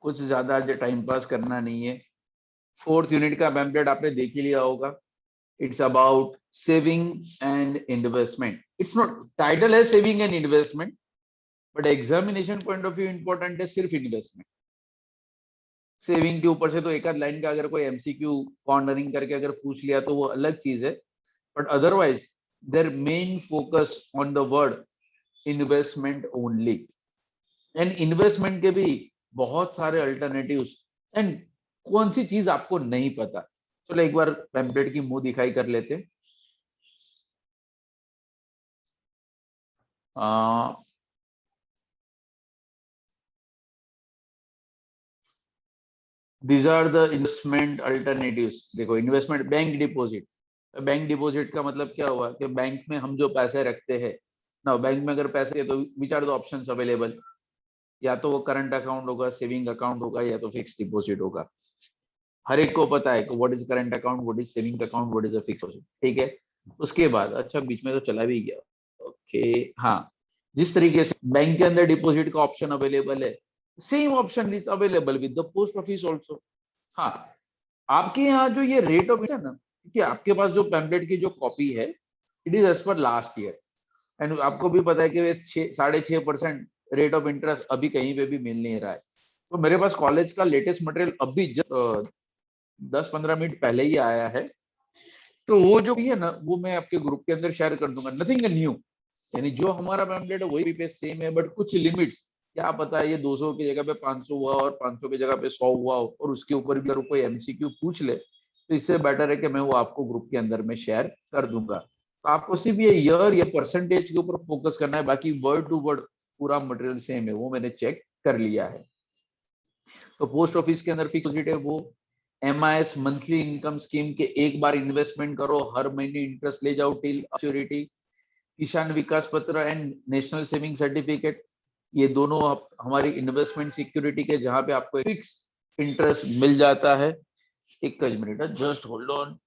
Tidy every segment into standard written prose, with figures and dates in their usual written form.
कुछ ज्यादा time pass करना नहीं है। 4th यूनिट का पैम्पलेट आपने देख ही लिया होगा। It's about saving and investment. It's not, title है saving and investment, but examination point of view important है सिर्फ इन्वेस्टमेंट। सेविंग के ऊपर से तो एक आध लाइन का अगर कोई एमसीक्यू कॉर्नरिंग करके अगर पूछ लिया तो वो अलग चीज है, but otherwise their main focus on the word investment only. And investment के भी बहुत सारे अल्टरनेटिव्स। एंड कौन सी चीज आपको नहीं पता, चलो एक बार पैम्पलेट की मुंह दिखाई कर लेते। These are the investment alternatives. देखो, investment, bank deposit. Bank deposit का मतलब क्या हुआ कि बैंक में हम जो पैसे रखते हैं ना, बैंक में अगर पैसे है तो which are the options available. या तो वो करंट अकाउंट होगा, सेविंग अकाउंट होगा, या तो फिक्स डिपॉजिट होगा। हर एक को पता है कि what is current account, what is saving account, what is a fix deposit, ठीक है। उसके बाद अच्छा, बीच में तो चला भी गया, ओके, हाँ। जिस तरीके से बैंक के अंदर डिपॉजिट का ऑप्शन अवेलेबल है, same option is available with the post office also. हाँ, आपके यहाँ जो ये रेट ऑफ है ना, कि आपके पास जो पैम्पलेट की जो कॉपी है, it is as per last year. And आपको भी पता है कि 6.5% रेट ऑफ इंटरेस्ट अभी कहीं पे भी मिल नहीं रहा है। तो मेरे पास कॉलेज का लेटेस्ट मटेरियल अभी 10-15 मिनट पहले ही आया है। तो वो जो भी है ना, वो मैं आपके ग्रुप के अंदर शेयर कर दूंगा। नथिंग न्यू, यानी जो हमारा पैम्पलेट है वही पे सेम है, बट कुछ लिमिट्स, क्या पता है ये 200 की जगह पे 500 हुआ और 500 की जगह पे 100 हुआ और उसके ऊपर भी अगर कोई एमसीक्यू पूछ ले तो इससे बेटर है कि मैं वो आपको ग्रुप के अंदर में शेयर कर दूंगा। तो आपको सिर्फ ये ईयर या परसेंटेज के ऊपर फोकस करना है, बाकी वर्ड टू वर्ड पूरा मटेरियल सेम है, वो मैंने चेक कर लिया है। तो पोस्ट ऑफिस के अंदर फिक्स डिपॉजिट है वो एमआईएस मंथली इनकम स्कीम के एक बार इन्वेस्टमेंट करो, हर महीने इंटरेस्ट ले जाओ टिल मैच्योरिटी। किसान विकास पत्र एंड नेशनल सेविंग सर्टिफिकेट, ये दोनों हमारी इन्वेस्टमेंट सिक्योरिटी के, जहां पे आपको फिक्स इंटरेस्ट मिल जाता है। एक minute, just hold on.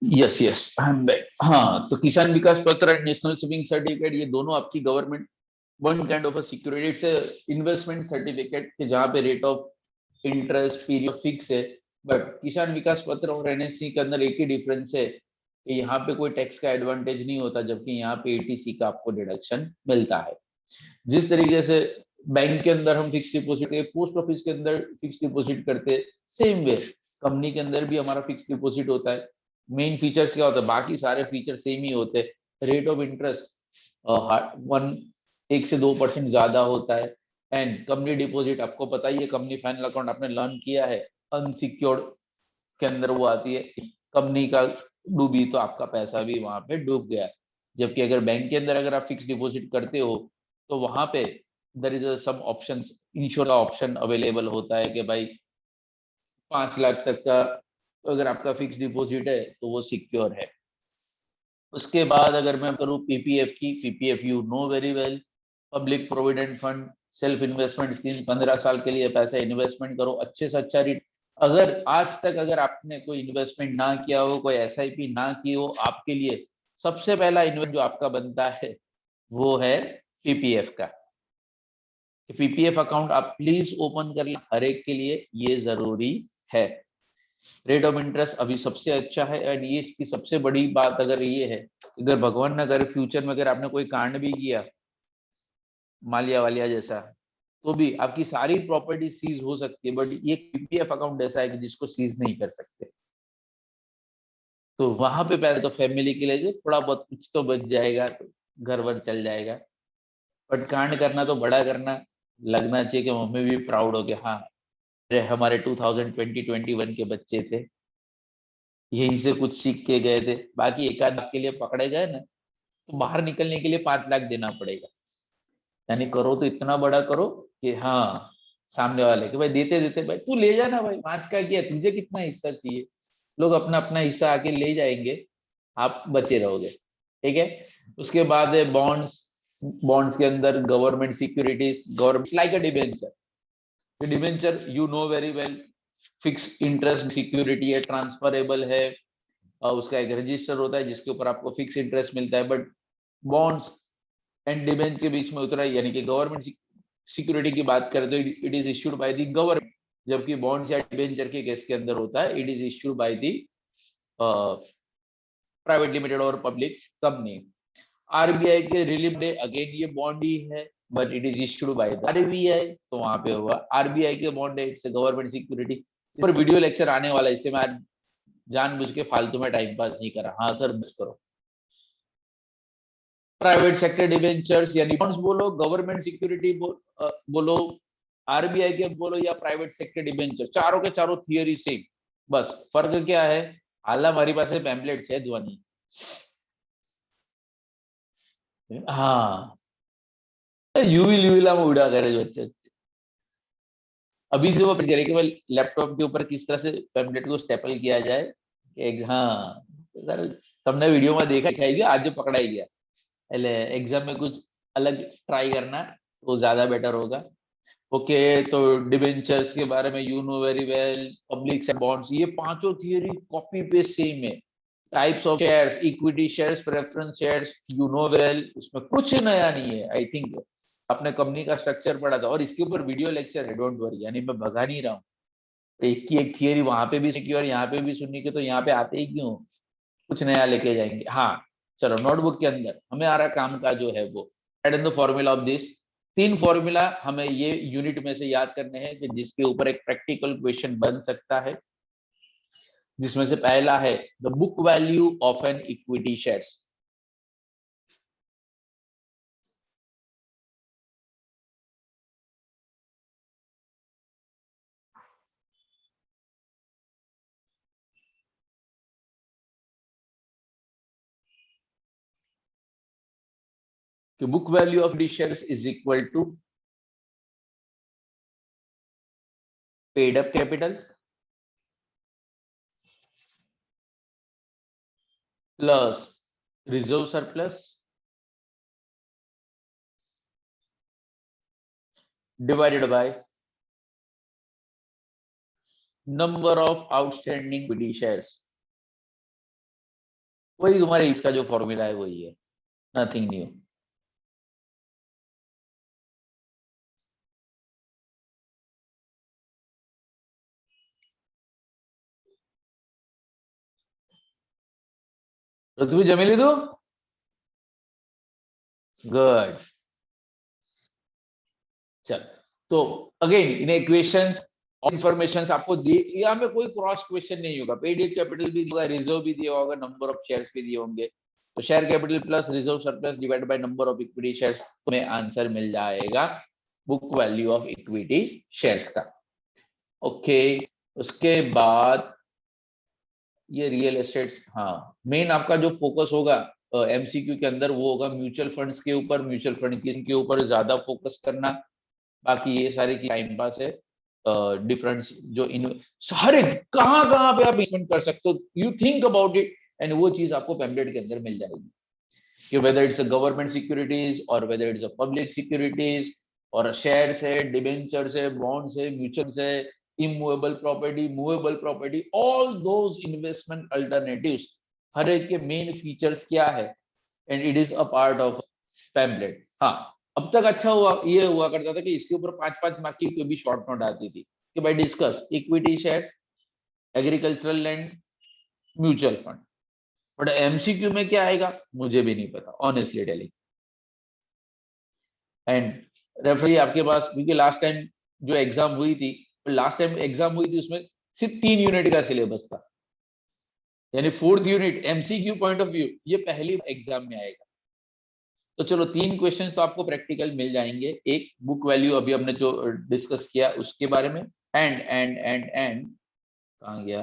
Yes yes, I am back. हाँ, तो किसान विकास पत्र एंड नेशनल सेविंग सर्टिफिकेट, ये दोनों आपकी government one kind of a security, it's investment certificate के जहाँ पे rate of interest period fix है। बट किसान विकास पत्र और एनएससी के अंदर एक ही डिफरेंस है कि यहाँ पे कोई टैक्स का एडवांटेज नहीं होता, जबकि यहाँ पे एटीसी का आपको डिडक्शन मिलता है। जिस तरीके से बैंक के अंदर हम फिक्स डिपॉजिट, पोस्ट ऑफिस के अंदर फिक्स डिपॉजिट करते, सेम वे कंपनी के अंदर भी हमारा फिक्स डिपॉजिट होता है। मेन फीचर्स क्या होता है, बाकी सारे फीचर सेम ही होते हैं। रेट ऑफ इंटरेस्ट 1 से 2% ज्यादा होता है। एंड कंपनी डिपॉजिट आपको पता ही है, कंपनी फाइनल अकाउंट आपने लर्न किया है, अनसिक्योर्ड के अंदर वो आती है। कंपनी का डूबी तो आपका पैसा भी वहां पे डूब गया। जबकि अगर बैंक के अंदर अगर आप फिक्स डिपॉजिट करते हो तो वहां पे there is some option, insure का ऑप्शन अवेलेबल होता है कि भाई 5 लाख तक का अगर आपका फिक्स डिपॉजिट है तो वो सिक्योर है। उसके बाद अगर मैं करूँ पीपीएफ की, PPF you know very well, public provident fund self investment scheme, 15 साल के लिए पैसा इन्वेस्टमेंट करो, अच्छे से अच्छा रिट। अगर आज तक अगर आपने कोई इन्वेस्टमेंट ना किया हो, कोई एसआईपी ना की हो, आपके लिए सबसे पहला इन्वेस्ट जो आपका बनता है वो है पीपीएफ का। पीपीएफ अकाउंट आप प्लीज ओपन कर लें, हर एक के लिए ये जरूरी है। रेट ऑफ इंटरेस्ट अभी सबसे अच्छा है। एंड ये इसकी सबसे बड़ी बात अगर ये है, अगर भगवान ना करे फ्यूचर में अगर आपने कोई कांड भी किया मालिया वालिया जैसा, तो भी आपकी सारी प्रॉपर्टी सीज हो सकती है, बट ये पीपीएफ अकाउंट ऐसा है कि जिसको सीज नहीं कर सकते। तो वहां पे पैसे तो फैमिली के लिए जो थोड़ा बहुत कुछ तो बच जाएगा, तो घर वर चल जाएगा। बट कांड करना तो बड़ा करना, लगना चाहिए कि मम्मी भी प्राउड हो गया, हाँ हमारे 2020-21 के बच्चे थे, यहीं से कुछ सीख के गए थे। बाकी एक आध के लिए पकड़े गए ना, तो बाहर निकलने के लिए 5 लाख देना पड़ेगा। यानी करो तो इतना बड़ा करो कि हाँ, सामने वाले कि भाई देते देते भाई तू ले जाना, भाई 5 का किया, तुझे कितना हिस्सा चाहिए। लोग अपना अपना हिस्सा आके ले जाएंगे, आप बचे रहोगे, ठीक है। उसके बाद है बॉन्ड्स। बॉन्ड्स के अंदर government securities, government like a debenture, debenture you know very well, fix interest security है, ट्रांसफरेबल है, उसका एक रजिस्टर होता है जिसके ऊपर आपको फिक्स इंटरेस्ट मिलता है। बट बॉन्ड्स एंड डिबेंचर के बीच में उतरा, यानी कि गवर्नमेंट सिक्योरिटी की बात करें तो it is issued by the government, जबकि बॉन्ड्स या डिबेंचर के केस के अंदर होता है it is issued by the private limited और पब्लिक कंपनी। आरबीआई के रिलीफ डे अगेन ये बॉन्ड ही है, but it is issued by the RBI, तो वहां पे होगा आरबीआई के बॉन्ड है, इट्स गवर्नमेंट सिक्योरिटी। इस पर वीडियो लेक्चर आने वाला है, इसलिए मैं आज जानबूझ के फालतू में टाइम पास नहीं कर रहा। हाँ सर बस करो। प्राइवेट सेक्टर डिबेंचर्स यानी बॉन्ड्स बोलो, गवर्नमेंट सिक्योरिटी बोलो, आरबीआई के बोलो या प्राइवेट सेक्टर डिबेंचर, चारों के चारों थियरी सेम, बस फर्क क्या है, हाल हमारी पास पैम्पलेट है ध्वनि। हाँ यूविल में उड़ा करे जो अच्छे, अभी से वो करे कि लैपटॉप के ऊपर किस तरह से पैम्पलेट को स्टेपल किया जाए। हाँ सर तुमने वीडियो में देखा है आज जो पकड़ा ही गया, एग्जाम में कुछ अलग ट्राई करना तो ज्यादा बेटर होगा। ओके तो डिबेंचर्स के बारे में you know very well, public bonds, ये पांचों थियरी कॉपी पेस्ट सेम है। Types of shares, equity shares, preference shares, you know well, उसमें कुछ नया नहीं है। आई थिंक आपने कंपनी का स्ट्रक्चर पढ़ा था और इसके ऊपर वीडियो लेक्चर है, डोंट वरी, यानी मैं भगा नहीं रहा हूँ। एक की एक थियरी वहां पे भी सीखी और यहाँ पे भी सुननी की, तो यहाँ पे आते ही क्यों, कुछ नया लेके जाएंगे। हाँ चलो नोटबुक के अंदर हमें आ रहा काम का जो है वो right in the formula of this, तीन फॉर्मूला हमें ये यूनिट में से याद करने हैं कि जिसके ऊपर एक प्रैक्टिकल क्वेश्चन बन सकता है, जिसमें से पहला है the book value of an equity shares. कि book value of the shares is equal to paid up capital plus reserve surplus divided by number of outstanding equity shares. वही तुम्हारे इसका जो फॉर्मूला है वही है, नथिंग न्यू। पृथ्वी जमेली दो good. चल तो अगेन इन इक्वेशंस और इंफॉर्मेशन आपको यहाँ में कोई क्रॉस क्वेश्चन नहीं होगा, पेड कैपिटल भी दिया, रिजर्व भी दिया होगा, नंबर ऑफ शेयर्स भी दिए होंगे, तो share capital plus reserve surplus divide by number of equity shares, तुम्हें आंसर मिल जाएगा book value of equity shares का। ओके उसके बाद ये रियल एस्टेट, हाँ मेन आपका जो फोकस होगा एमसीक्यू के अंदर वो होगा म्यूचुअल फंड्स के ऊपर, म्यूचुअल फंड के ऊपर ज्यादा फोकस करना, बाकी ये सारी टाइम पास है। डिफरेंस जो इन हर एक कहाँ कहाँ पे आप इन्वेस्टमेंट कर सकते हो, you think about it, and वो चीज आपको पैम्पलेट के अंदर मिल जाएगी कि whether it's a government securities और whether it's a public securities, और शेयर्स है, डिबेंचर्स है, बॉन्ड्स है, म्यूचुअल्स है, immovable property, movable property, all those investment alternatives, हर एक के मेन फीचर्स क्या है, and it is a part of pamphlet. हाँ अब तक अच्छा हुआ ये हुआ करता था कि इसके ऊपर 5-5 मार्क की कोई भी शॉर्ट नोट आती थी कि भाई discuss equity shares, agricultural land, mutual fund. But MCQ में क्या आएगा मुझे भी नहीं पता ऑनेस्टली टेलिंग। एंड रेफरी आपके पास, क्योंकि लास्ट टाइम जो एग्जाम हुई थी, लास्ट टाइम एग्जाम हुई थी उसमें सिर्फ 3 यूनिट का सिलेबस था, यानी 4th unit MCQ point of view ये पहली एग्जाम में आएगा। तो चलो 3 क्वेश्चंस तो आपको प्रैक्टिकल मिल जाएंगे, एक बुक वैल्यू अभी हमने जो डिस्कस किया उसके बारे में, एंड कहाँ गया,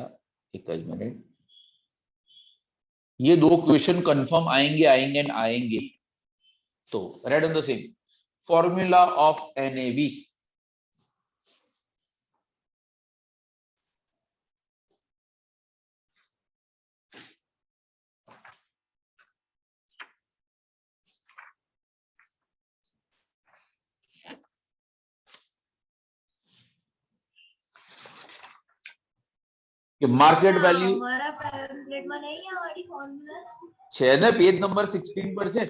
21 मिनट, ये 2 क्वेश्चन कंफर्म आएंगे आएंगे एंड आएंगे। तो red on the same formula of NAV, कि मार्केट वैल्यू हमारा पैम्फलेट में नहीं है, हमारी फॉर्मूला છે ને પેજ નંબર 16 પર છે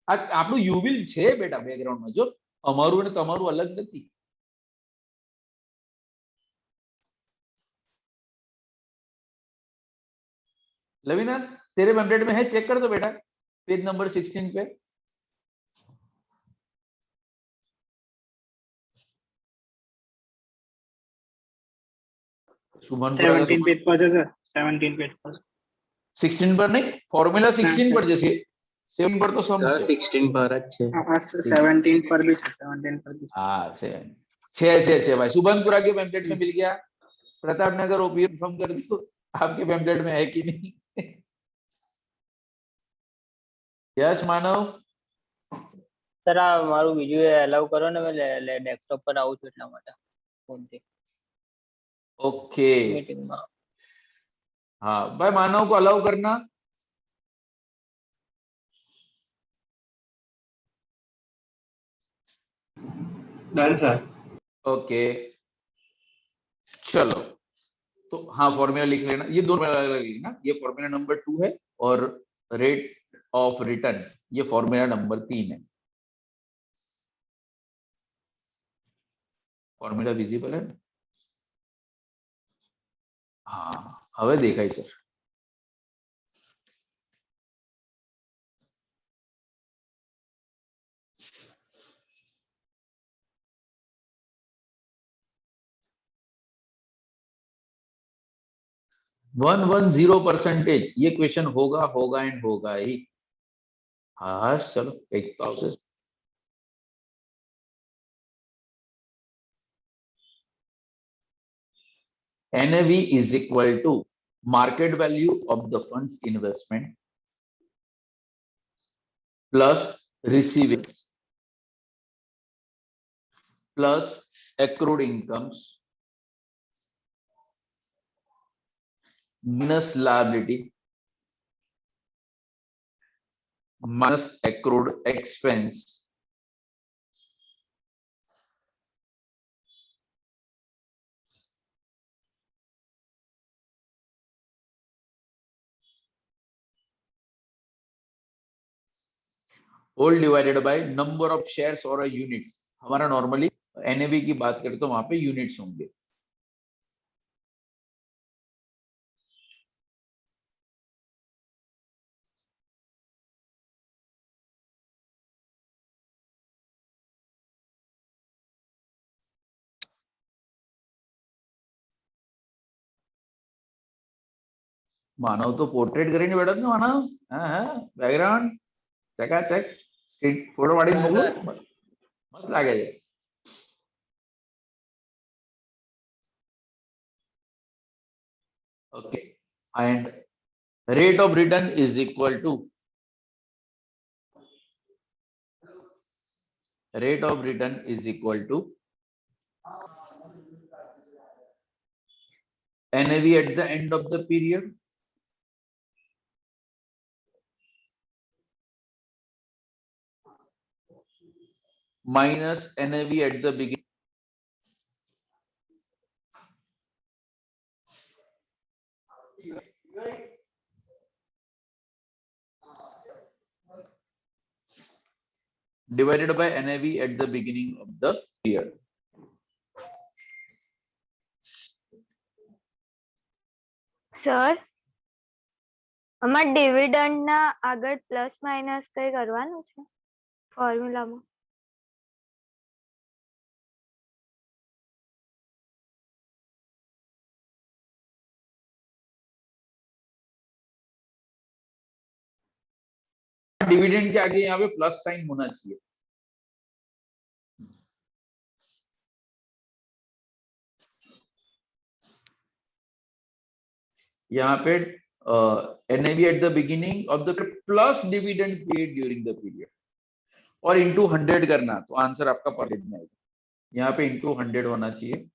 આ આપણું યુવિલ છે બેટા બેકગ્રાઉન્ડમાં જો અમારું અને તમારું અલગ નથી लवीना तेरे पैम्फलेट में है चेक कर दो बेटा पेज नंबर 16 पे शुभनपुरा 17 पेज पर है सर 17 पेज पर 16 पर नहीं फॉर्मूला 16 पर जैसे 7 पर तो सम सर છે 16 पर જ છે 17 पर भी છે 17 पर भी हाँ छे भाई शुभनपुरा के पैम्फलेट में मिल गया प्रताप नगर ओपीएम फॉर्म कर दो आपके पैम्फलेट में है कि नहीं यस मानव સર આ મારું બીજું એ અલાઉ કરો ને મેં ડેસ્કટોપ પર આવું છું એટલા માટે ફોનથી ओके મીટિંગમાં हाँ भाई मानव को अलाउ करना डन सर ओके चलो तो हाँ फॉर्मूला लिख लेना ये दोनों अलग अलग लिखना ये फॉर्मूला नंबर 2 है और रेट ऑफ रिटर्न ये फॉर्मूला नंबर 3 है फॉर्मूला विजिबल है हाँ હવે દેખાય સર वन 110% ये क्वेश्चन होगा एंड होगा ही हाँ चलो एक process NAV is equal to market value of the fund's investment plus receivables plus accrued incomes minus liability minus accrued expense whole divided by number of shares और units हमारा normally NAV की बात करें तो वहां पे यूनिट्स होंगे मानव तो पोर्ट्रेट કરીને બેઠો ને માનવ હા હા બેકગ્રાઉન્ડ ચકાચક સ્ક્રીન ફોટો પાડીને મોકલો મસ્ત લાગે છે okay and rate of return is equal to NAV at the end of the period minus NAV at the beginning divided by NAV at the beginning of the period. Sir અમાર dividend ના આગળ plus minus કઈ કરવાનું છે ફોર્મ્યુલામાં dividend के आगे यहाँ पे प्लस साइन होना चाहिए यहाँ पे NAV at the beginning of the plus dividend paid during the period और इंटू 100 करना तो आंसर आपका परसेंट में आएगा यहाँ पे इंटू 100 होना चाहिए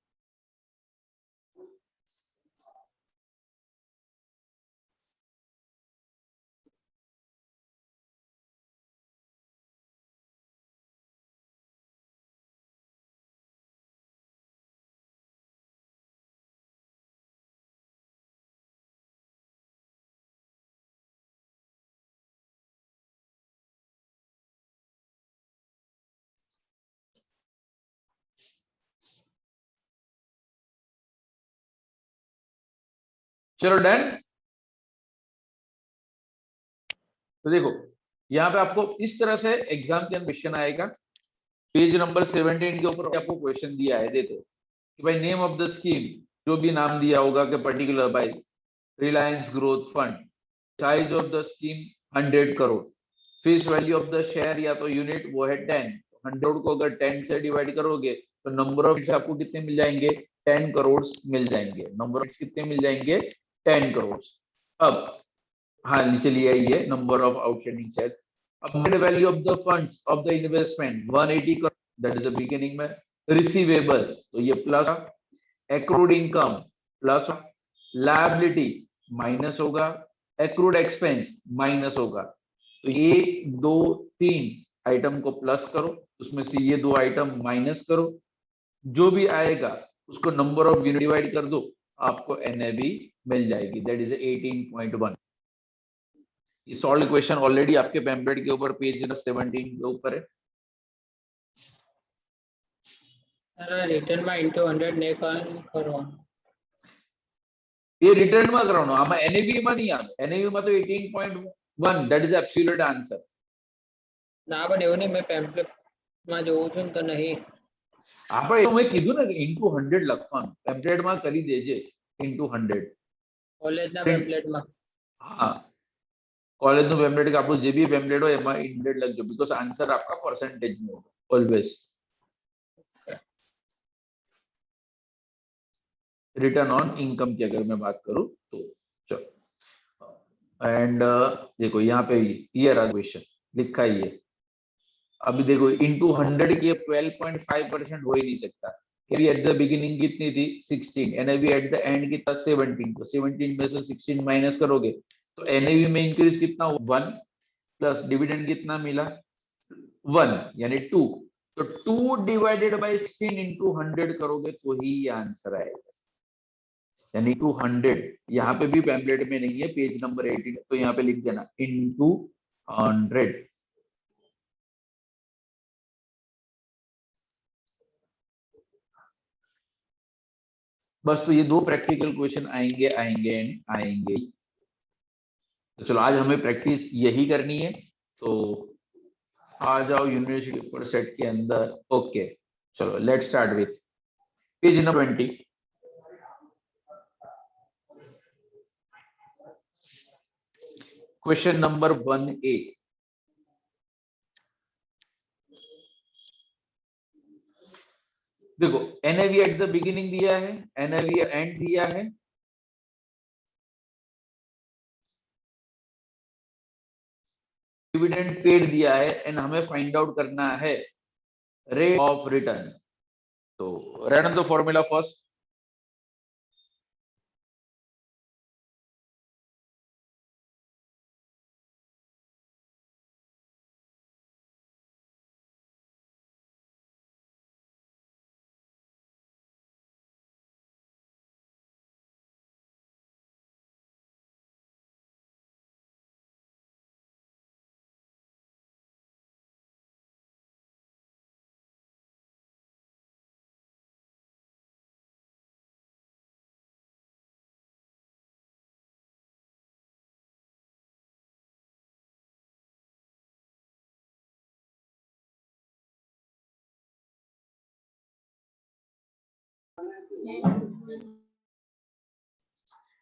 चलो डन। तो देखो यहाँ पे आपको इस तरह से एग्जाम के क्वेश्चन आएगा। पेज नंबर 17 के ऊपर आपको क्वेश्चन दिया है, देखो कि भाई नेम ऑफ द स्कीम, जो भी नाम दिया होगा कि particular by Reliance growth fund, size of the scheme 100 crore, face value of the share या तो यूनिट वो है 10, 100 को अगर 10 से डिवाइड करोगे तो नंबर ऑफ आपको कितने मिल जाएंगे, 10 करोड़ मिल जाएंगे। नंबर ऑफ कितने मिल जाएंगे, 10 करोड़। अब हाँ नीचे लिया ये नंबर ऑफ आउटस्टैंडिंग शेयर्स। अब value of the funds of the investment 180 crore, that is the beginning में। रिसीवेबल तो ये plus, accrued income plus, liability minus होगा, एक्रूड एक्सपेंस माइनस होगा। तो ये 2 3 आइटम को प्लस करो, उसमें से ये 2 आइटम माइनस करो, जो भी आएगा उसको नंबर ऑफ यूनिट डिवाइड कर दो, आपको एनएवी मिल जाएगी, दैट इज 18.1। ये सॉल्व क्वेश्चन ऑलरेडी आपके पैम्पलेट के ऊपर पेज नंबर 17 के ऊपर है। सर रिटर्न में into 100 ને કરવાનું. ये रिटर्न में करવાનો, આમાં એનએવી માં નહીં આવે, એનએવી માં તો 18.1 that is absolute answer. ના પણ એવું નહીં, મેં પેમ્પલેટ માં જોઉં છું ને તો નહીં. આપણે એવું મેં કીધું ને કે into 100 લખવાનું, પેમ્પલેટ માં કરી દેજે into 100. કોલેજના પેમ્પલેટમાં. હા कॉलेज નું પેમ્પલેટ કે આપણું જે બી પેમ્પલેટ હોય એમાં 100 લખજો, बिकॉज आंसर आपका परसेंटेज में होगा ऑलवेज। रिटर्न ऑन इनकम की अगर मैं बात करूं तो चलो एंड देखो यहाँ पे ये रहा क्वेश्चन लिखा ही है। अभी देखो इनटू 100 की 12.5% हो ही नहीं सकता, क्योंकि एट द बिगिनिंग कितनी थी 16, एनएवी एट द एंड कितना 17, तो 17 में से 16 माइनस करोगे तो एनएवी में इंक्रीज कितना हुआ 1, प्लस डिविडेंड कितना मिला 1 यानी 2, तो 2 डिवाइडेड बाय 16 इनटू 100 करोगे तो ही ये आंसर आएगा, यानी 200। यहाँ पे भी पैम्पलेट में नहीं है, पेज नंबर 18, तो यहाँ पे लिख देना इनटू 100। बस तो ये 2 प्रैक्टिकल क्वेश्चन आएंगे आएंगे एंड आएंगे। तो चलो आज हमें प्रैक्टिस यही करनी है, तो आ जाओ यूनिवर्सिटी पेपर सेट के अंदर। ओके चलो let's start with page number 20। Question number 1A। देखो एनएवी एट द बिगिनिंग दिया है, एनएवी एंड दिया है, डिविडेंड पेड दिया है एंड हमें फाइंड आउट करना है रेट ऑफ रिटर्न। तो रन द फॉर्मूला फर्स्ट।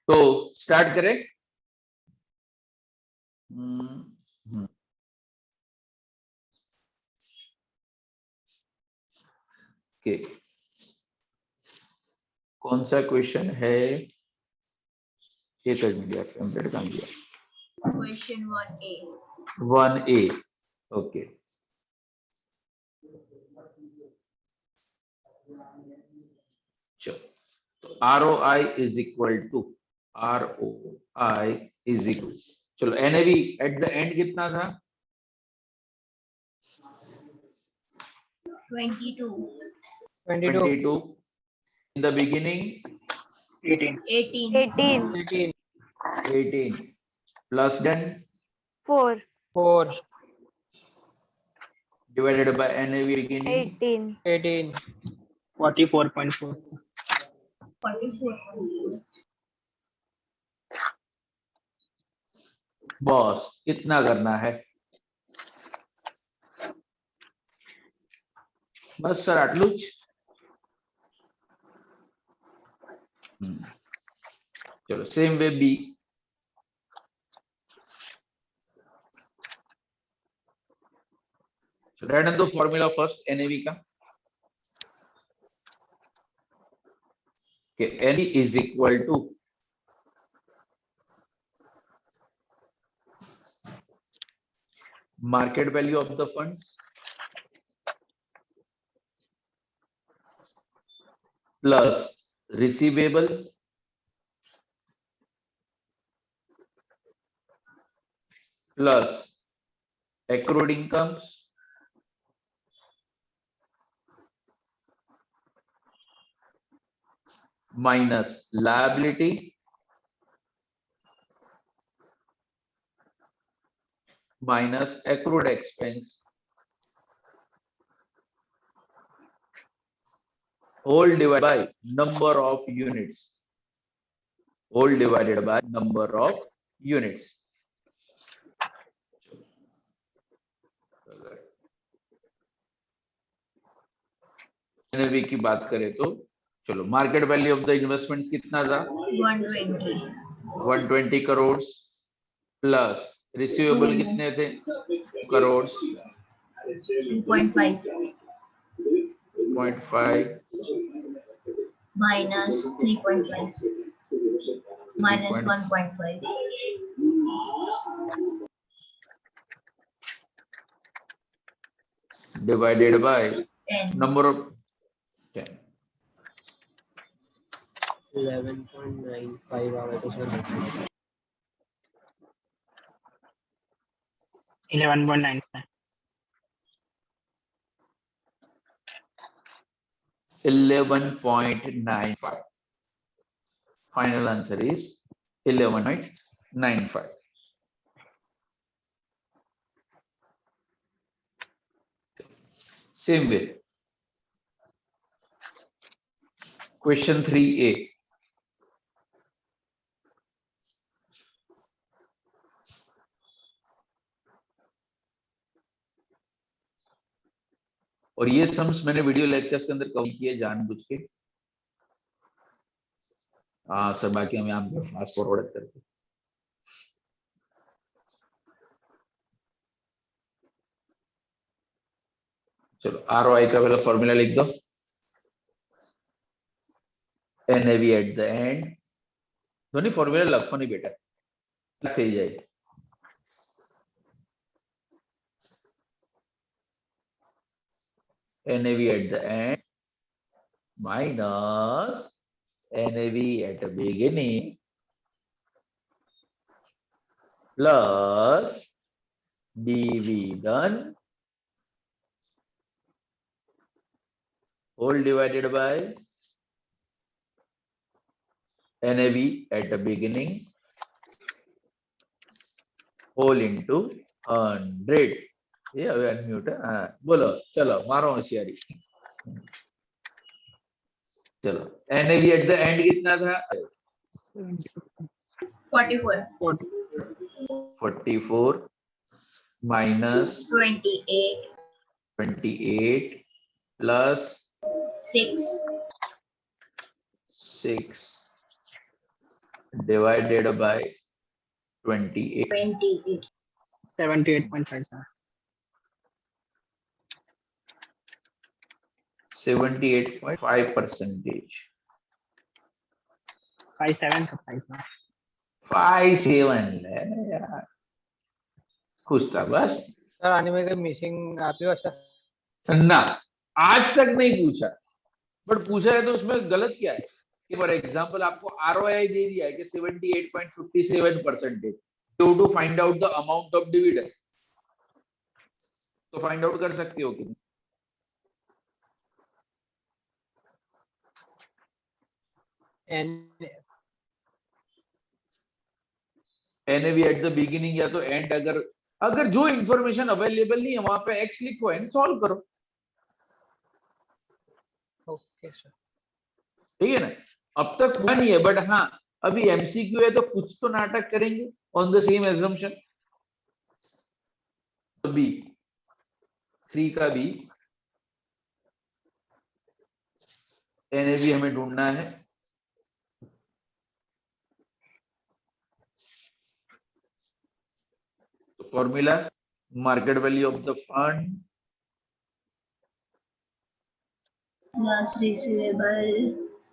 तो स्टार्ट करें। ओके कौन सा क्वेश्चन है, एक मीडिया कंप्लीट कर दिया, क्वेश्चन 1A। ओके चलो तो ROI इज इक्वल टू चलो एनएवी एट द एंड कितना था 22 in the beginning 18 18 plus then 4 divided by NAV beginning 18 44.4 boss कितना करना है? बस सर आटलू ज। चलो same way B. Write down the formula first NAV का। N V is equal to market value of the funds plus receivable plus accrued incomes minus liability minus accrued expense whole divided by number of units, whole divided by number of units. NAV की बात करें तो चलो market value of the investments कितना था? 120. 120 crore plus receivable कितने थे? Crore 2.5 0.5 minus 3.5 minus 1.5. divided by 10. number of 10. 11.95 આવે તો sir 11.95. 11.95. Final answer is 11.95. Same way. Question 3A. और ये सम्स मैंने वीडियो लेक्चर्स के अंदर कवर किए जानबूझ के। हाँ सर बाकी हम यहाँ पे फास्ट फॉरवर्ड करते। चलो ROI का पहला फॉर्मूला लिख दो। NAV एट द एंड दोनों फॉर्मूला लखो नहीं बेटा થઈ જાય। NAV at the end minus NAV at the beginning plus dividend whole divided by NAV at the beginning whole into 100। ये હવે अनम्यूट है। हाँ बोलो चलो मारो होशियारी। चलो NAV at the end कितना था? 44. 44 minus 28 plus 6 divided by 28 78.5, sir. 78.5%। 57 था, 57. 57 ले यार खुश था बस સર આની મેં કઈ મિસિંગ આપ્યો હશે? ना आज तक नहीं पूछा बट पूछा है तो उसमें गलत क्या है कि फॉर एग्जांपल आपको ROI दे दिया है कि 78.57% to find out the amount of dividend तो फाइंड आउट कर सकते हो कि NAV एट द बिगिनिंग या तो एंड अगर जो इंफॉर्मेशन अवेलेबल नहीं है वहां पे x लिखो एंड सॉल्व करो। ઓકે સર ठीक है ना? अब तक हुआ नहीं है बट हाँ अभी MCQ है तो कुछ तो नाटक करेंगे on the same assumption. B, 3 का बी, एनएवी हमें ढूंढना है। तो formula market value of the fund plus receivable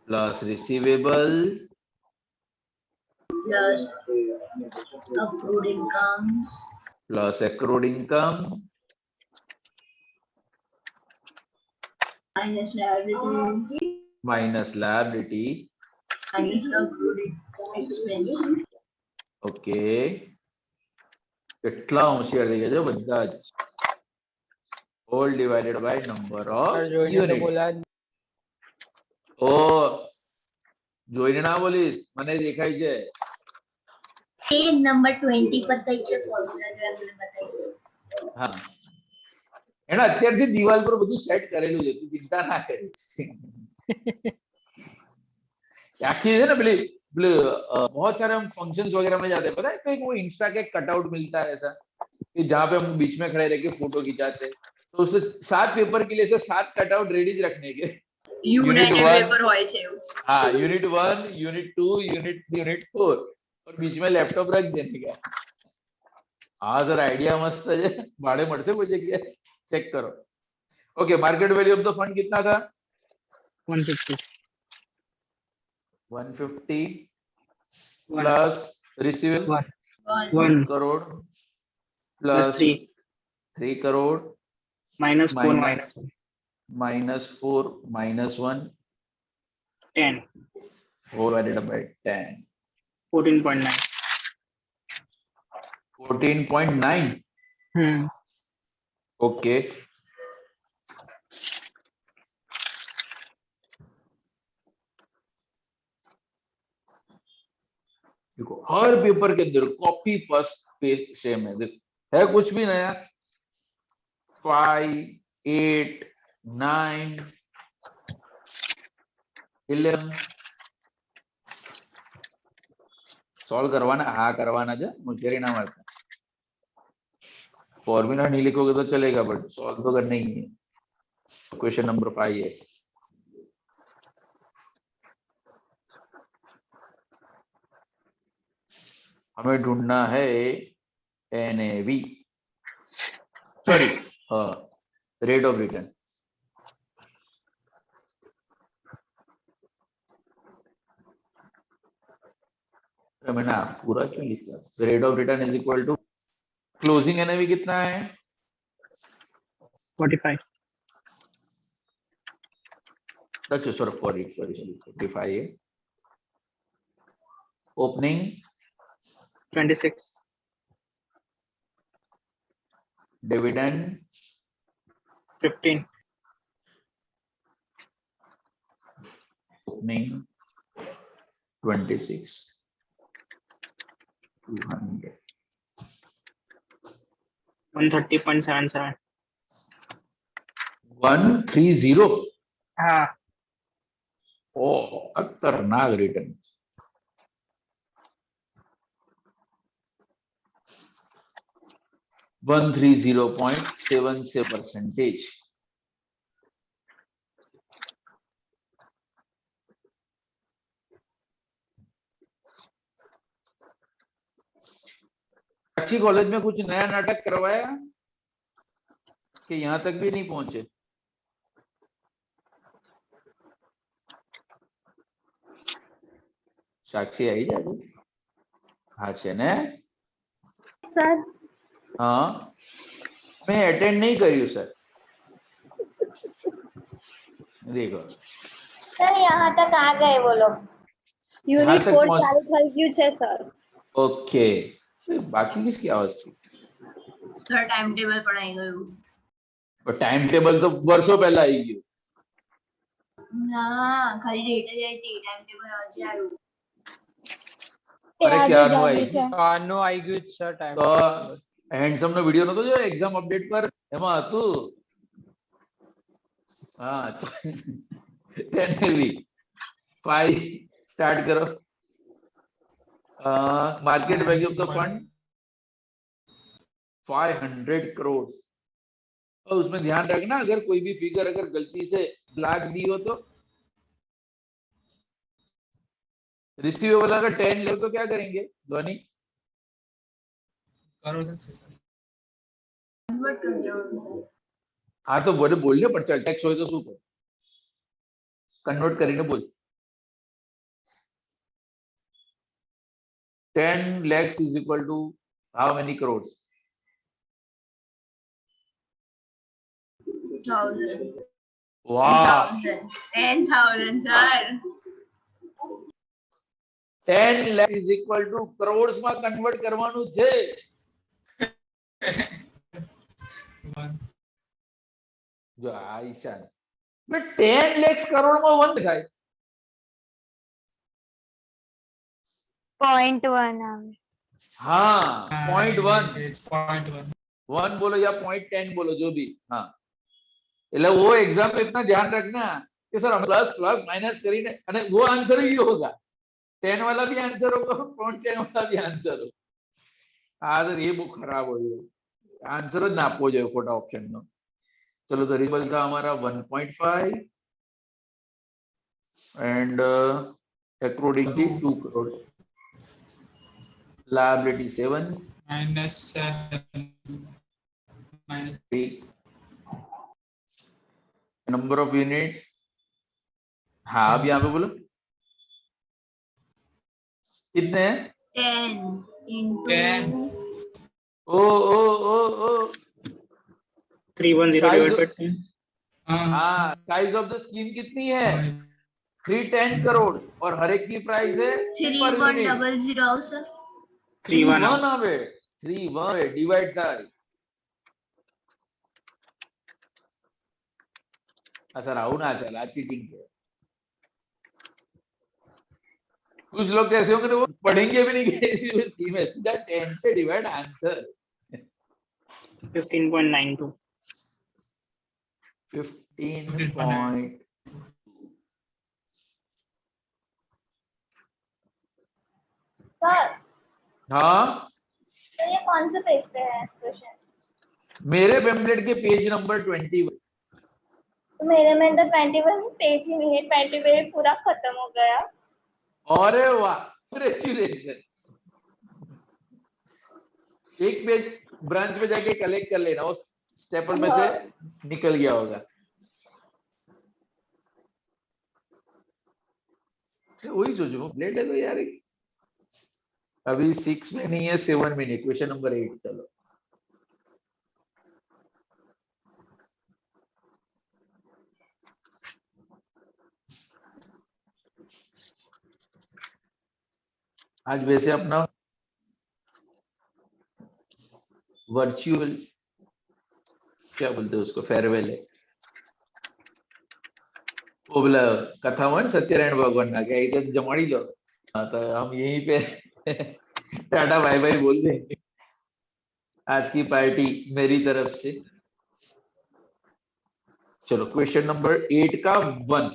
plus receivable plus accrued incomes plus accrued income minus liability minus liability. minus accrued expense. Okay, કેટલા હોશિયાર થઈ ગયા છો બધા જ. Whole divided by number sir of જોઈને તો યુનિટ્સ. બોલા ઓ જોઈને ના બોલીશ, મને દેખાય છે. पेज नंबर 20 पर कई છે ફોર્મ્યુલા જે આપણે બતાવી. હા, એના અત્યારથી દિવાલ પર બધું સેટ કરેલું છે, તું ચિંતા ના કરીશ. आखिर है ना बहुत सारे हम फंक्शंस वगैरह में जाते हैं, पता है, तो एक वो इंस्टा के कटआउट मिलता है ऐसा कि जहाँ पे हम बीच में खड़े रह के फोटो खिंचाते हैं, तो उसे 7 पेपर के लिए से 7 कटआउट रेडी रखने के। यूनिट 1 પેપર હોય છે એવું. हाँ, यूनिट 1, यूनिट 2, यूनिट 3, यूनिट 4 और बीच में लैपटॉप रख देने का। हाँ सर, आइडिया मस्त है, भाड़े मर से कोई जगह चेक करो। Okay, market value of the fund कितना था? 150. 150 One. Plus receivable 1 1 crore plus plus 3 3 crore minus 4 minus minus 1. minus 4 minus 1 10. divided by 10. 14.9. 14.9. Okay. देखो हर पेपर के अंदर कॉपी पेस्ट सेम है, देखो है कुछ भी नया? 5, 8, 9, 11 सॉल्व करवाना, हाँ करवाना जो मुझे ना मारता। फॉर्मूला नहीं लिखोगे तो चलेगा, बट सॉल्व तो करना ही है। क्वेश्चन नंबर 5 है, हमें ढूंढना है NAV, sorry rate of return. मैंने पूरा क्यों लिखा? Rate of return is equal to closing NAV कितना है? 45. अच्छा सॉरी 45 है। ओपनिंग 26. डिविडेंड 15. ओपनिंग 26 200 130.77. 130। हाँ. ओ खतरनाक रिटर्न। वन 130.77%। अच्छी कॉलेज में कुछ नया नाटक करवाया कि यहाँ तक भी नहीं पहुंचे? साक्षी आई जाए? हाँ છે ને सर हाँ, मैं अटेंड नहीं કર્યું सर। देखो सर यहाँ तक आ गए वो लोग। यहाँ यूनिट तक 4 पहुंच- चालू થઈ ગયું છે સર। ओके, बाकी किसकी आवाज थी? સર ટાઈમ ટેબલ પણ આવી ગયું. टाइम टेबल तो वर्षों पहला आई गયું। ના ખાલી ડેટ જ આવી હતી, ટાઈમ ટેબલ આજે આવ્યું. અરે ક્યારનું આવી છે। ગયું? કારનું આવી ગયું છે સર ટાઈમ તો હેન્ડસમ નો વિડિયો નતો જો એક્ઝામ અપડેટ પર, એમાં હતું हाँ एनएवी 5 स्टार्ट करो। Market value of the fund 500 crore. और उसमें ध्यान रखना, अगर कोई भी फिगर अगर गलती से लाख दी हो तो रिसीवेबल अगर 10 ले तो क्या करेंगे ध्वनि? कन्वर्ट कर दो। हाँ तो बोले बोल पर चल टैक्स हो तो शू कर कन्वर्ट કરીને बोल। 10 lakhs is equal to how many crores? 10,000. वाह, 10,000 sir. 10 lakh is equal to crores માં કન્વર્ટ કરવાનું છે. જો આ ઈશાન 10 lakhs કરોડમાં 1 થાય. 0.1 આવે. हाँ 0.1 1 बोलो या 0.10 बोलो जो भी. हाँ એટલે वो एग्जाम में इतना ध्यान रखना कि सर प्लस प्लस माइनस કરીને અને वो आंसर ही होगा. 10 वाला भी आंसर होगा, 0.10 वाला भी आंसर होगा. આ તો ये બહુ ખરાબ હોય, आंसर જ ના આપવો જોઈએ ખોટા ઓપ્શન નો. चलो तो रिजल्ट था हमारा 1.5 and according to 2 crore, liability 7 -3, number of units. हाँ अब यहाँ पे बोलो कितने हैं? 10 into ओ ओ ओ ओ 3108. हाँ साइज ऑफ द स्कीम कितनी है? 310 करोड़ और हर एक की प्राइस है पर यूनिट 3100 सर. 310. આવે 31 डिवाइड થાય. सर आऊ ना चला चीटिंग है. कुछ लोग कैसे होंगे तो वो पढ़ेंगे भी नहीं कि स्कीम है, सीधा 10 से डिवाइड आंसर 15.92. 15 point. सर हाँ तो ये कौन से पेज पे है क्वेश्चन? मेरे पेम्पलेट के पेज नंबर 21. तो मेरे में तो 21 पेज ही नहीं है, 20 पूरा खत्म हो गया. अरे वाह कांग्रेचुलेशन. एक पेज ब्रांच पे जाके कलेक्ट कर लेना, उस स्टेपल में से निकल गया होगा. वही सोचो प्लेट है तो यार अभी 6 में नहीं है, 7 में नहीं. क्वेश्चन नंबर 8 चलो. आज वैसे अपना वर्चुअल क्या बोलते हैं उसको फेयरवेल है. वो बोला कथा हुआ ना सत्यनारायण भगवान का, क्या इधर जमाड़ी लो. हाँ तो हम यहीं पे टाटा बाय बाय बोल देंगे. आज की पार्टी मेरी तरफ से. चलो क्वेश्चन नंबर 8 का 1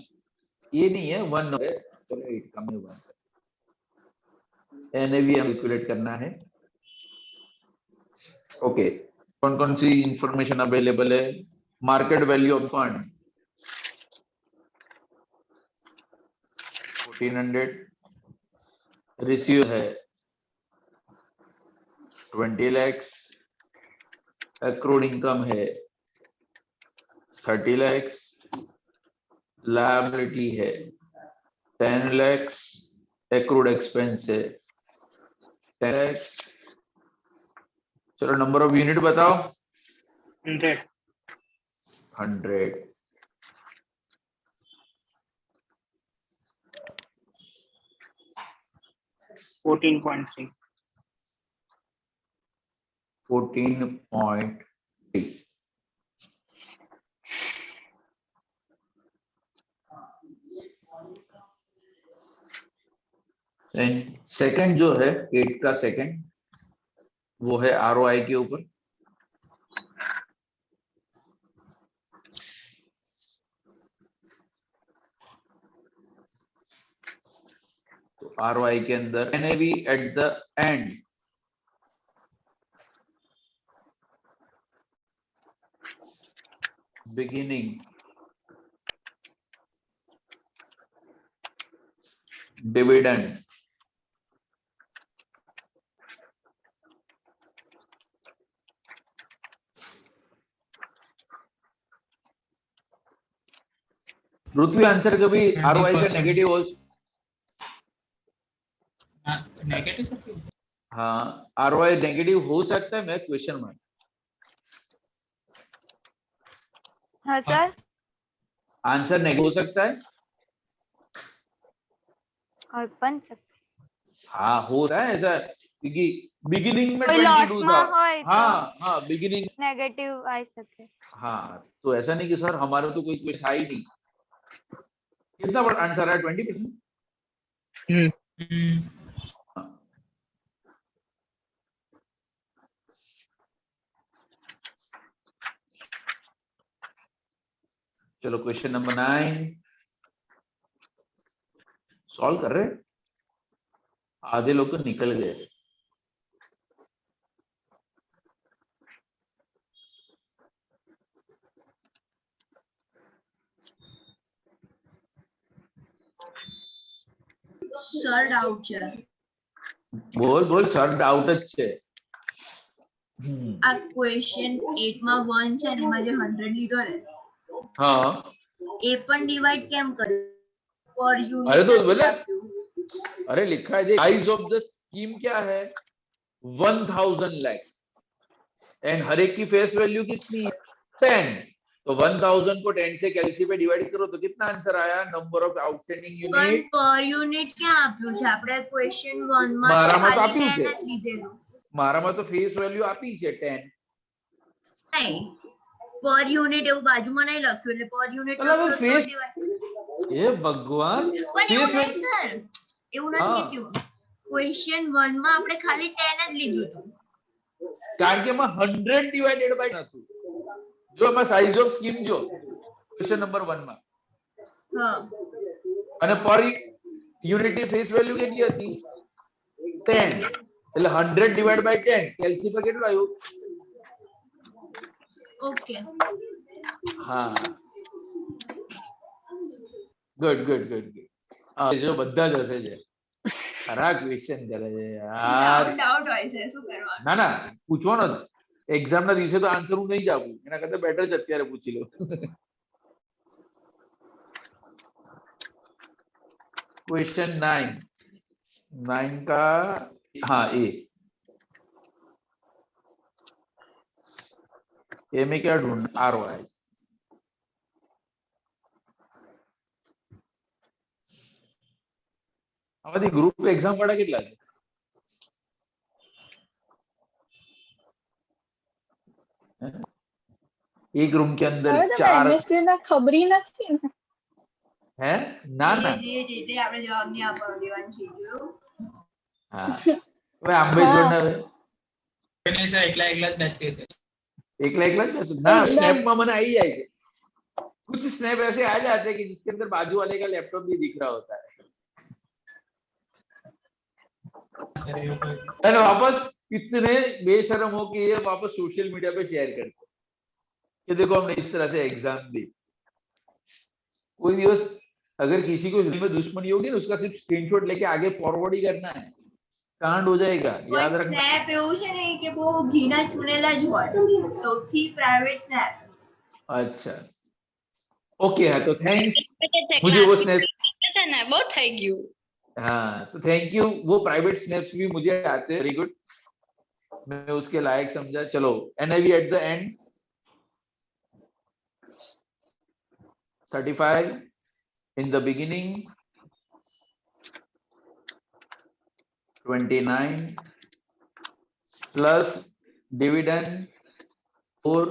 ये नहीं है 1 है, चलो 8 का में 1 एनएवी हम कैलकुलेट करना है. ओके कौन कौन सी इंफॉर्मेशन अवेलेबल है? Market value of fund 1400, receive है 20 lakhs, accrued income है 30 lakhs, liability है 10 lakhs, accrued expense है 10 lakhs. चलो नंबर ऑफ यूनिट बताओ. 100. 100. $14.3. 14.3. सेकंड जो है 8 का सेकंड वो है आरओआई के ऊपर. तो आरओआई के अंदर NAV eight the and beginning, dividend, Prithvi answer कभी आरओआई का 20%. नेगेटिव हो, नेगेटिव सर? हाँ आरओआई नेगेटिव हो सकता है, मैं क्वेश्चन मार्क, हाँ सर, आंसर नेगेटिव हो सकता है, और बन सकते हाँ होता है ऐसा, क्योंकि बिगिनिंग में कोई 22 लॉस था, में હોય तो हाँ हाँ बिगिनिंग, नेगेटिव आई सके। हाँ तो ऐसा नहीं कि सर हमारा तो कोई क्वेश्चन था ही नहीं, कितना बड़ा आंसर है 20%। चलो क्वेश्चन नंबर 9 सॉल्व कर रहे हैं। आधे लोग तो निकल गए। સર ડાઉટ છે बोल बोल सर डाउट જ છે। આ ક્વેશ્ચન 8 માં 1 છે ને એમાં જે 100 લીધો ને हाँ એ પણ ડિવાઇડ કેમ કર્યું પર યુનિટ अरे तो નથી बोले, આપ્યું अरे लिखा है साइज ऑफ द स्कीम क्या है 1000 लाख एंड हर एक की फेस वैल्यू कितनी है 10, तो 1000 को 10 से कैलसी पे डिवाइड करो तो कितना आंसर आया, नंबर ऑफ आउटस्टैंडिंग પણ यूनिट। પર યુનિટ ક્યાં આપ્યું છે આપણે ક્વેશ્ચન 1 માં મારામાં તો ખાલી આપ્યું 10 છે, જ લીધેલું મારામાં તો फेस वैल्यू આપી છે 10। નહીં પર યુનિટ એવું બાજુમાં નહીં લખ્યું એટલે પર યુનિટ એટલે હવે લખ્યું તો face- divide- એ ભગવાન પણ એવું फेस નહીં સર એવું નથી હા। લીધું ક્વેશ્ચન 1 માં આપણે ખાલી 10 જ લીધું હતું કારણ કે એમાં 100 ડિવાઇડેડ બાય નતું, જો એમાં સાઇઝ ઓફ સ્કીમ જો ક્વેશ્ચન નંબર 1 માં હા અને પર યુનિટની ફેસ વેલ્યુ કેટલી હતી 10, એટલે 100 ડિવાઇડ બાય 10 કેલ્સી પર કેટલું આવ્યું। ઓકે હા ગુડ ગુડ ગુડ ગુડ, હા જો બધા જ હશે છે, ખરા ક્વેશ્ચન કરે છે યાર। ડાઉટ હોય છે શું કરવાનું ના ના પૂછવાનો જ, એક્ઝામ ના દિવસે તો આન્સર હું નહીં જાઉં, એના કરતા બેટર જ અત્યારે પૂછી લો। क्वेश्चन 9 का हाँ ए में क्या ढूंढ आरओआई, आમાંથી ગ્રુપ એક્ઝામ વાળા કેટલા છે? एक रूम के अंदर હવે તો 4 કેમિસ્ટ્રી ના ખબરી નથી ને। है ना ना જે આપણે જવાબ નહીં આપવાનો દેવાનું છે જોયું हाँ હવે આંબેજોડ ના नहीं सर, एकला एकला જ બેસીએ છે। એકલા એકલા જ બેસું ના, एकदम। स्नैप में મને आई जाए છે, कुछ स्नैप ऐसे आ जाते हैं कि जिसके अंदर बाजू वाले का लैपटॉप भी दिख रहा होता है सर ये कोई और वापस कितने बेशरम हो कि ये वापस सोशल मीडिया पे शेयर करते हैं कि देखो हमने इस तरह से एग्जाम दी। कोई दिवस अगर किसी को दिल में दुश्मनी होगी ना, उसका सिर्फ स्क्रीनशॉट लेके आगे फॉरवर्ड ही करना है, कांड हो जाएगा, याद કોઈ रखना। સ્નેપ એવું છે ને કે બહુ ઘીના ચૂનેલા જ હોય સૌથી પ્રાઇવેટ સ્નેપ अच्छा ओके है तो थैंक्स, मुझे वो स्नैप बहुत થઈ ગયું। हाँ तो थैंक यू, वो प्राइवेट स्नैप्स भी मुझे आते हैं, वेरी गुड, मैं उसके लायक समझा। चलो NAV at the end 35 in the beginning 29 plus dividend 4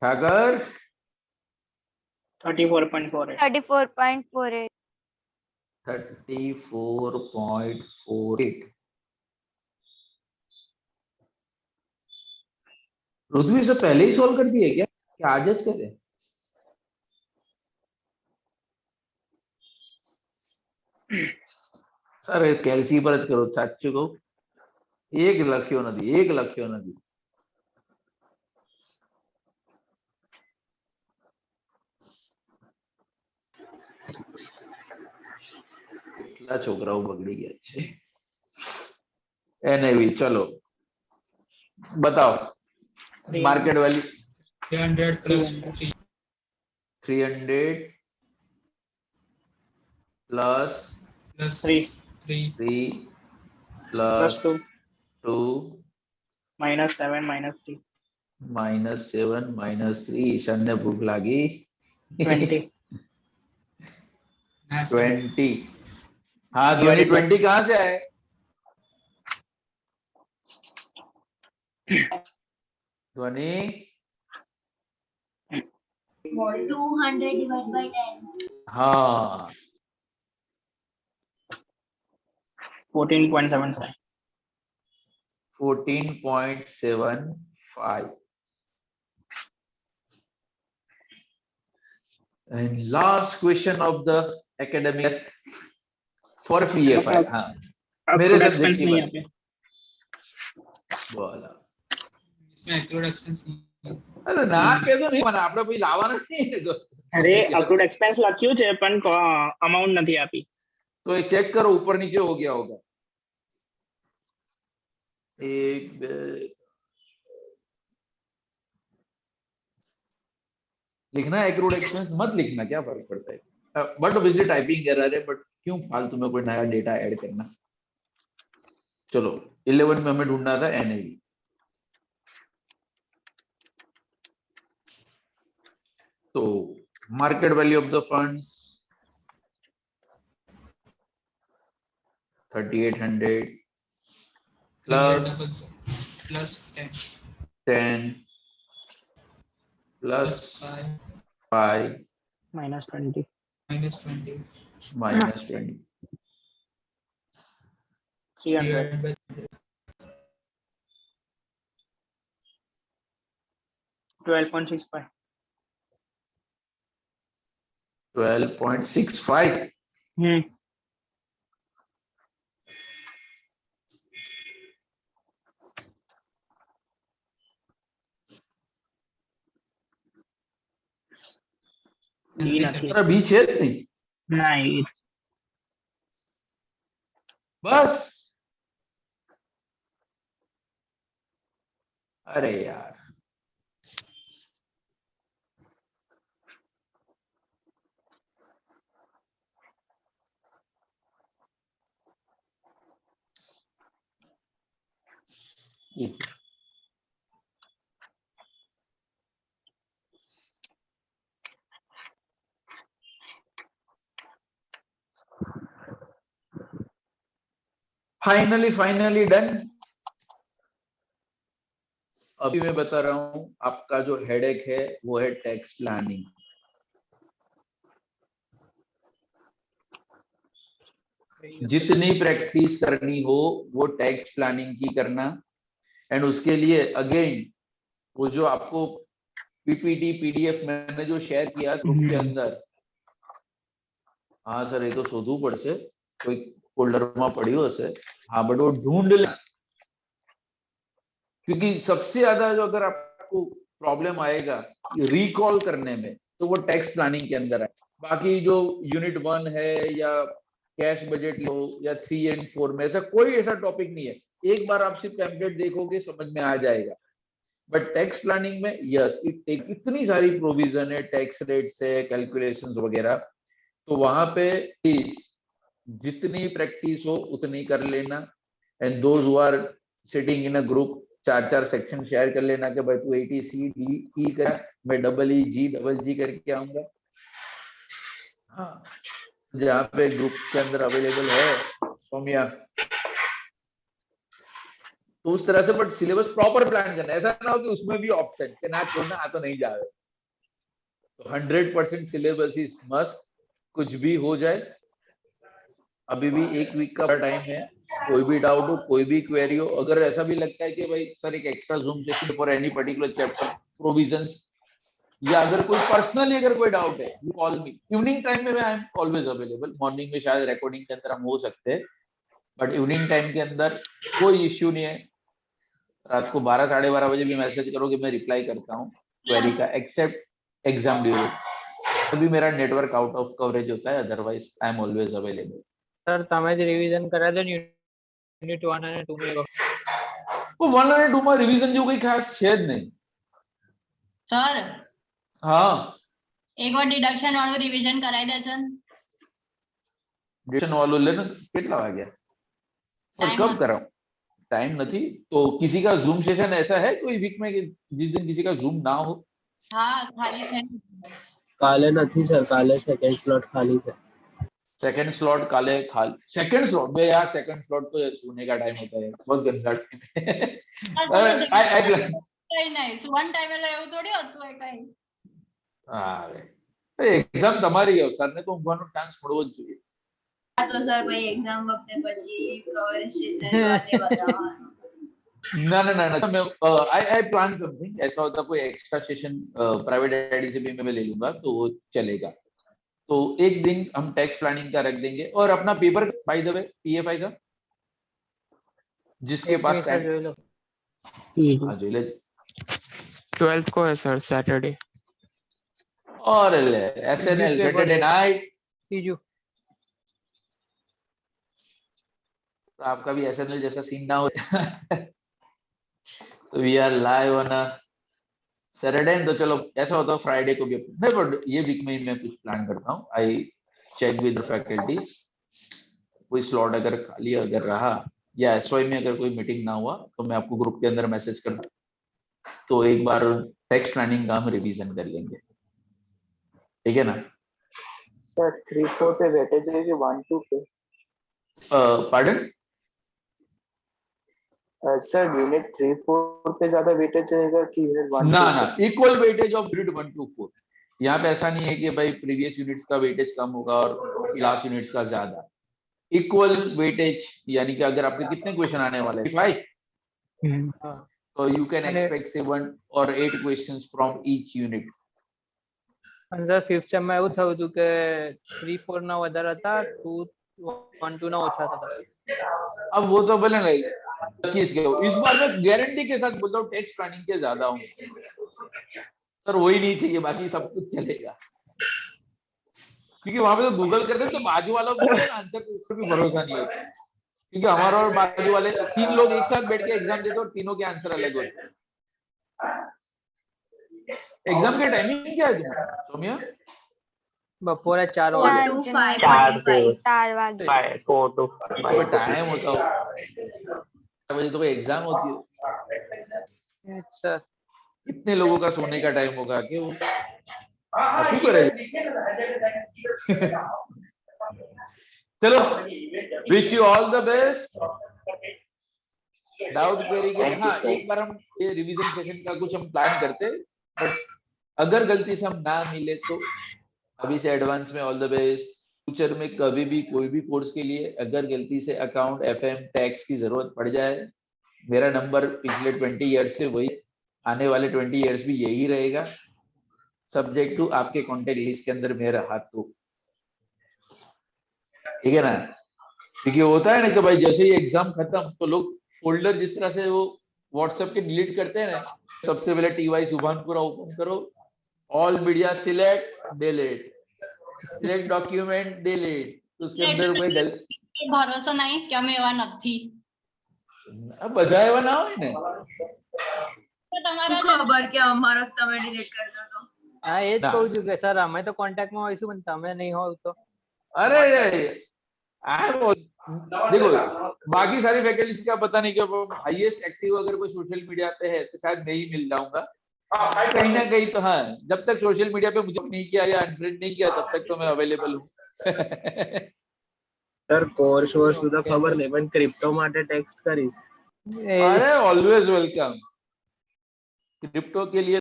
ठाकर 34.48 34.48 34.48 पृथ्वी से पहले ही सॉल्व कर दिए क्या आज करे? સર કેલ્સી પર જ કરો સાચું કહું એક લખ્યો નથી કેટલા છોકરાઓ બગડી ગયા છે એનએવી ચલો बताओ market value 300 plus 3 300 plus plus 3 3 3 plus plus 2 2 minus 7 minus 3 minus 7 minus 3 Ishan ने भूख लगी 20 हाँ सर 20 हाँ ध्वनि 20 कहाँ से आए ध्वनि 200 divided by 10. हाँ 14.75 14.75 and last question of the academic for PFI हाँ मेरे accrued सब्जेक्ट expense की नहीं बात है बोला इसमें accrued expense नहीं है। अरे ना के तो नहीं મને આપણે ભાઈ લાવવાના નહીં અરે accrued expense લખ્યું છે પણ amount નથી આપી तो एक चेक करो ऊपर नीचे हो गया होगा एक लिखना है accrued expense मत लिखना क्या फर्क पड़ता है बट ऑब्वियसली टाइपिंग एरर है बट क्यों फालतू में कोई नया डेटा ऐड करना चलो 11 में हमें ढूंढना था एनएवी तो market value of the funds 3800 plus plus 10 10 plus 5 5 minus 20 minus 20 minus 20 300 divided by 12.65 12.65 બી નથી अरे बी छेद नहीं ના એ बस अरे यार फाइनली डन अभी मैं बता रहा हूं आपका जो हेडेक है वो है टैक्स प्लानिंग जितनी प्रैक्टिस करनी हो वो टैक्स प्लानिंग की करना एंड उसके लिए अगेन वो जो आपको पीपीटी पीडीएफ मैंने जो शेयर किया ग्रुप के अंदर हाँ सर ये तो शोधવું પડશે कोई फोल्डर में पड़ियो हશે हाँ बट वो ढूंढ ले क्योंकि सबसे ज्यादा जो अगर आपको प्रॉब्लम आएगा रिकॉल करने में तो वो टैक्स प्लानिंग के अंदर है बाकी जो यूनिट 1 है या कैश बजट लो या 3 एंड 4 में ऐसा कोई ऐसा टॉपिक नहीं है एक बार आप सिर्फ टेम्पलेट देखोगे समझ में आ जाएगा बट टैक्स प्लानिंग में यस इतनी सारी प्रोविजन है टैक्स रेट से कैलकुलेशंस वगैरह तो वहां पे जितनी प्रैक्टिस हो उतनी कर लेना and those who are sitting in a group 4 section share कर लेना कि भाई तू 80 सी डी ई कर मैं डबल जी करके आऊंगा हाँ जहाँ पे ग्रुप के अंदर अवेलेबल है सौम्या तो उस तरह से बट सिलेबस प्रॉपर प्लान करना ऐसा ना हो कि उसमें भी ऑप्शन कि ना छोड़ना आ तो नहीं जावे तो 100% सिलेबस इज मस्ट कुछ भी हो जाए अभी भी 1 वीक का टाइम है कोई भी डाउट हो कोई भी क्वेरी हो अगर ऐसा भी लगता है कि भाई सर एक extra zoom session for any particular chapter provisions या अगर कोई पर्सनली अगर कोई डाउट है you call me. Evening time में I am always available. Morning में शायद रिकॉर्डिंग के अंदर हम हो सकते हैं, बट इवनिंग टाइम के अंदर कोई इश्यू नहीं है। रात को 12 साढ़े 12 बजे भी मैसेज करोगे मैं रिप्लाई करता हूँ क्वेरी का, एक्सेप्ट एग्जाम ड्यूरेशन। अभी मेरा नेटवर्क आउट ऑफ कवरेज होता है, otherwise I am always available. Sir તમે જ રિવિઝન કર્યા છે ને યુનિટ 1 અને 2 में वो 1 અને 2 માં રિવિઝન જેવું કઈ ખાસ છે જ નહીં સર હા। એકવાર ડિડક્શન વાળું રિવિઝન કરાવી દેજો ને। डिडक्शन वालों लेना कितना आ गया और Time कब નથી। कराऊं? टाइम नहीं तो किसी का जूम सेशन ऐसा है कोई वीक में कि जिस दिन किसी का जूम ना हो? હા ખાલી છે ને। काले નથી सर, काले सेकंड स्लॉट खाली है। सेकंड स्लॉट काले खाली। सेकंड स्लॉट में यार, सेकंड स्लॉट तो सोने का टाइम होता है, बहुत गंदा टाइम। आई प्लान કઈ નહીં સુવન ટાઈમે એવું થોડી હોતું હોય કઈ। अरे एग्जाम તમારી है, સર ને તો ઊંઘવાનો ચાન્સ મળવો જ જોઈએ। આ તો સર ભાઈ એક્ઝામ વખતે પછી કવરેજ ક્ષેત્રની વાતે બતાવવાનું। ना ना ना ना मैं आई प्लान समथिंग। ऐसा होता कोई एक्स्ट्रा सेशन प्राइवेट आईडी से भी मैं ले लूंगा तो वो चलेगा। तो एक दिन हम टैक्स प्लानिंग का रख देंगे और अपना paper by the way PFI का जिसके पास टाइम જોઈ લો। हाँ जो ले 12th को है सर, सैटरडे। और एसएनएल सैटरडे नाइट। ત્રીજું तो आपका भी एसएनएल जैसा सीन ना हो। तो we are live on Saturday. तो चलो ऐसा होता है फ्राइडे को भी नहीं, बट ये वीक में ही मैं कुछ प्लान करता हूँ। आई चेक विद फैकल्टीज कोई स्लॉट अगर खाली अगर रहा या एसवाई में अगर कोई मीटिंग ना हुआ तो मैं आपको ग्रुप के अंदर मैसेज कर दूं, तो एक बार टेक्स्ट प्लानिंग का हम रिवीजन कर लेंगे, ठीक है ना? सर 3-4 पे वेटेज है कि 1-2 पे? पार्डन सर यूनिट 3-4 पे ज्यादा वेटेज रहेगा कि यूनिट 1-2? ना ना equal weightage of unit 1 to 4। यहाँ पे ऐसा नहीं है कि भाई प्रीवियस यूनिट्स का वेटेज कम होगा और लास्ट यूनिट्स का ज्यादा। इक्वल वेटेज यानी कि अगर आपके कितने क्वेश्चन आने वाले हैं 5, तो you can expect 7 or 8 questions from each unit. અને સર 5th સેમ માં એવું થયું હતું કે 3-4 ના વધારે હતા, 2-1-2 ના ઓછા હતા। अब वो तो बोले नहीं किस के इस बार मैं गारंटी के साथ बोलता हूँ टेक्स्ट प्लानिंग के ज्यादा हूँ सर, वही नहीं चाहिए बाकी सब कुछ चलेगा। क्योंकि वहां पे तो गूगल करते तो बाजू वाला आंसर तो उसको भी भरोसा नहीं होता, क्योंकि हमारा और बाजू वाले 3 लोग एक साथ बैठ के एग्जाम देते और तीनों के आंसर अलग होते हैं। एग्जाम के टाइमिंग क्या है तुम्हारा सोमिया? બપોરે 4 4 વાગે। to 5:45 4 Wahge. 4 to 5 तो टाइम होता हो 4 बजे तो कोई एग्जाम होती हो, સર कितने लोगों का सोने का टाइम होगा कि वो शू करे। चलो wish you all the best. Doubt query के हाँ एक बार हम ये रिवीजन सेशन का कुछ हम प्लान करते, बट अगर गलती से हम ना मिले तो अभी से एडवांस में ऑल द बेस्ट। फ्यूचर में कभी भी कोई भी कोर्स के लिए अगर गलती से अकाउंट एफएम टैक्स की जरूरत पड़ जाए, मेरा नंबर पिछले 20 ईयर्स से वही, आने वाले 20 ईयर्स भी यही रहेगा, सब्जेक्ट टू आपके कॉन्टेक्ट लिस्ट के अंदर मेरा हाथ तो, ठीक है ना? क्योंकि होता है ना कि भाई जैसे ही एग्जाम खत्म तो लोग फोल्डर जिस तरह से वो व्हाट्सएप के डिलीट करते हैं ना, सबसे पहले टीवाई सुभानपुरा ओपन करो, all media select delete, select document delete, उसके अंदर कोई गलती ભરોસો નહીં કે અમે એવા નથી। બધા એવા ના હોય ને, તો તમારા શું ખબર કે અમારો જ તમે ડિલીટ કરતો તો। હા એ જ ના। કહું છું કે સર અમે તો કોન્ટેક્ટમાં હોઈશું પણ તમે નહીં હોવ તો अरे देखो बाकी सारी फैकल्टीज का पता नहीं क्यों हाईएस्ट एक्टिव अगर कोई सोशल मीडिया पे है तो शायद नहीं मिल जाऊंगा कहीं ना कहीं। तो हाँ जब तक सोशल मीडिया पे मुझे नहीं किया या अनफ्रेंड नहीं किया तब तक तो मैं अवेलेबल हूँ। सर कोर्स वोर्स तो खबर नहीं पण क्रिप्टो માટે ટેક્સ્ટ કરીશ। એ अरे ऑलवेज वेलकम। क्रिप्टो के लिए